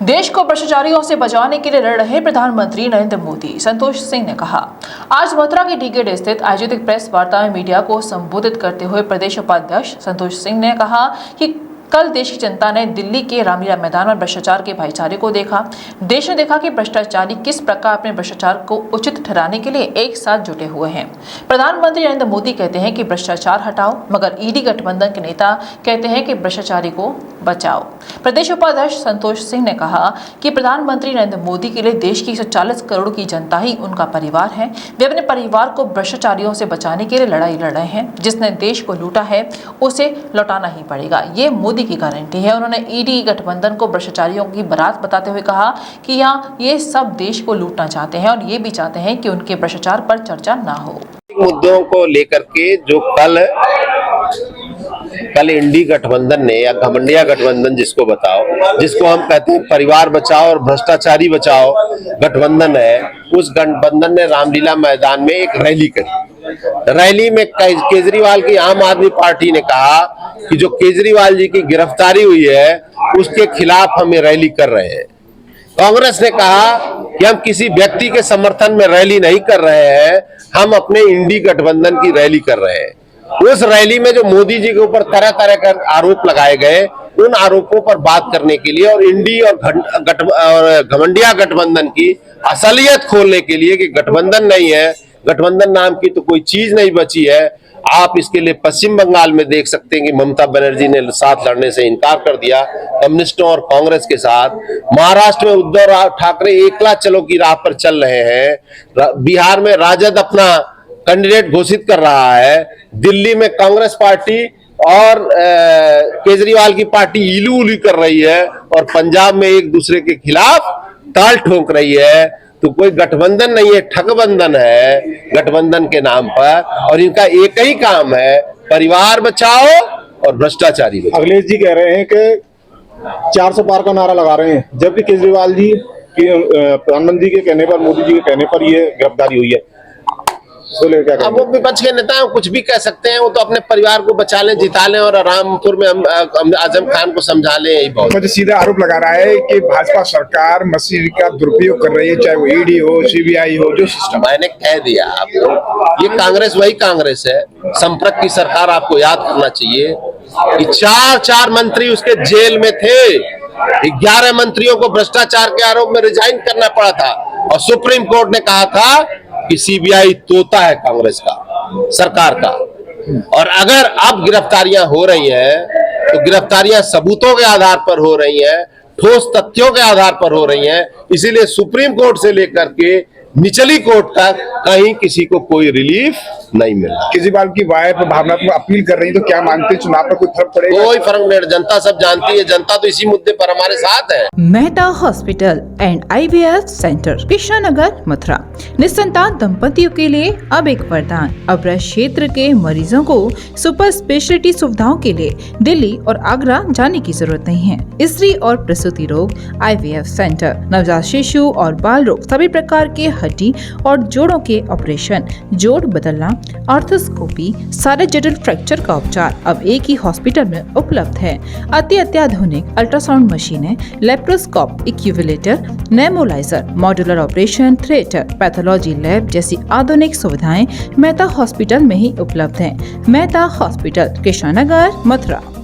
देश को भ्रष्टाचारियों से बचाने के लिए लड़ रहे प्रधानमंत्री नरेंद्र मोदी, संतोष सिंह ने कहा। आज मथुरा के डी गेट स्थित आयोजित एक प्रेस वार्ता में मीडिया को संबोधित करते हुए प्रदेश उपाध्यक्ष संतोष सिंह ने कहा कि कल देश की जनता ने दिल्ली के रामलीला मैदान में भ्रष्टाचार के भाईचारे को देखा। देश ने देखा कि भ्रष्टाचारी किस प्रकार अपने भ्रष्टाचार को उचित ठहराने के लिए एक साथ जुटे हुए हैं। प्रधानमंत्री नरेंद्र मोदी कहते हैं कि भ्रष्टाचार हटाओ, मगर ईडी गठबंधन के नेता कहते हैं कि भ्रष्टाचारी को बचाओ। प्रदेश उपाध्यक्ष संतोष सिंह ने कहा कि प्रधानमंत्री नरेंद्र मोदी के लिए देश की 140 करोड़ की जनता ही उनका परिवार है। वे अपने परिवार को भ्रष्टाचारियों से बचाने के लिए लड़ाई लड़ रहे हैं। जिसने देश को लूटा है उसे लौटाना ही पड़ेगा, ये मोदी की गारंटी है। उन्होंने ईडी गठबंधन को भ्रष्टाचारियों की बारात बताते हुए कहा कि यहाँ ये सब देश को लूटना चाहते हैं और ये भी चाहते हैं कि उनके भ्रष्टाचार पर चर्चा ना हो। मुद्दों को लेकर के जो कल इंडी गठबंधन ने या घमंडिया गठबंधन जिसको हम कहते हैं परिवार बचाओ और भ्रष्टाचारी बचाओ गठबंधन है, उस गठबंधन ने रामलीला मैदान में एक रैली करी। रैली में केजरीवाल की आम आदमी पार्टी ने कहा कि जो केजरीवाल जी की गिरफ्तारी हुई है उसके खिलाफ हम ये रैली कर रहे हैं। कांग्रेस ने कहा कि हम किसी व्यक्ति के समर्थन में रैली नहीं कर रहे हैं, हम अपने इंडी गठबंधन की रैली कर रहे हैं। उस रैली में जो मोदी जी के ऊपर तरह तरह के आरोप लगाए गए, उन आरोपों पर बात करने के लिए और इंडी और घमंडिया गठबंधन की असलियत खोलने के लिए कि गठबंधन नहीं है, गठबंधन नाम की तो कोई चीज नहीं बची है। आप इसके लिए पश्चिम बंगाल में देख सकते हैं कि ममता बनर्जी ने साथ लड़ने से इनकार कर दिया कम्युनिस्टों और कांग्रेस के साथ। महाराष्ट्र में उद्धव ठाकरे एकला चलो की राह पर चल रहे हैं। बिहार में राजद अपना कैंडिडेट घोषित कर रहा है। दिल्ली में कांग्रेस पार्टी और केजरीवाल की पार्टी इलू उलू कर रही है और पंजाब में एक दूसरे के खिलाफ ताल ठोक रही है। तो कोई गठबंधन नहीं है, ठगबंधन है गठबंधन के नाम पर, और इनका एक ही काम है परिवार बचाओ और भ्रष्टाचारी बचाओ। अखिलेश जी कह रहे हैं कि 400 पार का नारा लगा रहे हैं, जबकि केजरीवाल जी प्रधानमंत्री के कहने पर, मोदी जी के कहने पर ये गिरफ्तारी हुई है। अब वो विपक्ष के नेता कुछ भी कह सकते हैं, वो तो अपने परिवार को बचा लें, जिता लें और रामपुर में आजम खान को समझा लें, यही बहुत। मुझे सीधा आरोप लगा रहा है कि भाजपा सरकार मशीन का दुरुपयोग कर रही है, चाहे वो ईडी हो, सीबीआई हो, जो सिस्टम। मैंने कह दिया आपको, ये कांग्रेस वही कांग्रेस है। संपर्क की सरकार आपको याद करना चाहिए कि 4 मंत्री उसके जेल में थे। 11 मंत्रियों को भ्रष्टाचार के आरोप में रिजाइन करना पड़ा था और सुप्रीम कोर्ट ने कहा था कि सीबीआई तोता है कांग्रेस का, सरकार का। और अगर अब गिरफ्तारियां हो रही हैं तो गिरफ्तारियां सबूतों के आधार पर हो रही हैं, ठोस तथ्यों के आधार पर हो रही हैं। इसीलिए सुप्रीम कोर्ट से लेकर के निचली कोर्ट तक कहीं किसी को कोई रिलीफ नहीं मिला। केजरीवाल की वाइफ भावनात्मक अपील कर रही है, तो क्या मानते हैं चुनाव पर कोई फर्क पड़ेगा? कोई फर्क नहीं, जनता सब जानती है, जनता तो इसी मुद्दे पर हमारे साथ है। Mehta hospital and IVF centre, Krishnanagar, Mathura. निसंतान दंपतियों के लिए अब एक वरदान। अब क्षेत्र के मरीजों को सुपर स्पेशलिटी सुविधाओं के लिए दिल्ली और आगरा जाने की जरूरत नहीं है। स्त्री और प्रसूति रोग IVF सेंटर, नवजात शिशु और बाल रोग, सभी प्रकार के हड्डी और जोड़ों के ऑपरेशन, जोड़ बदलना, आर्थोस्कोपी, सारे जटिल फ्रैक्चर का उपचार अब एक ही हॉस्पिटल में उपलब्ध है। अत्याधुनिक अल्ट्रासाउंड मशीनें, लेप्रोस्कोप, इक्यूविलेटर, नेमोलाइजर, modular operation theatre, pathology lab जैसी आधुनिक सुविधाएं मेहता हॉस्पिटल में ही उपलब्ध हैं। मेहता हॉस्पिटल, कृष्णानगर, मथुरा।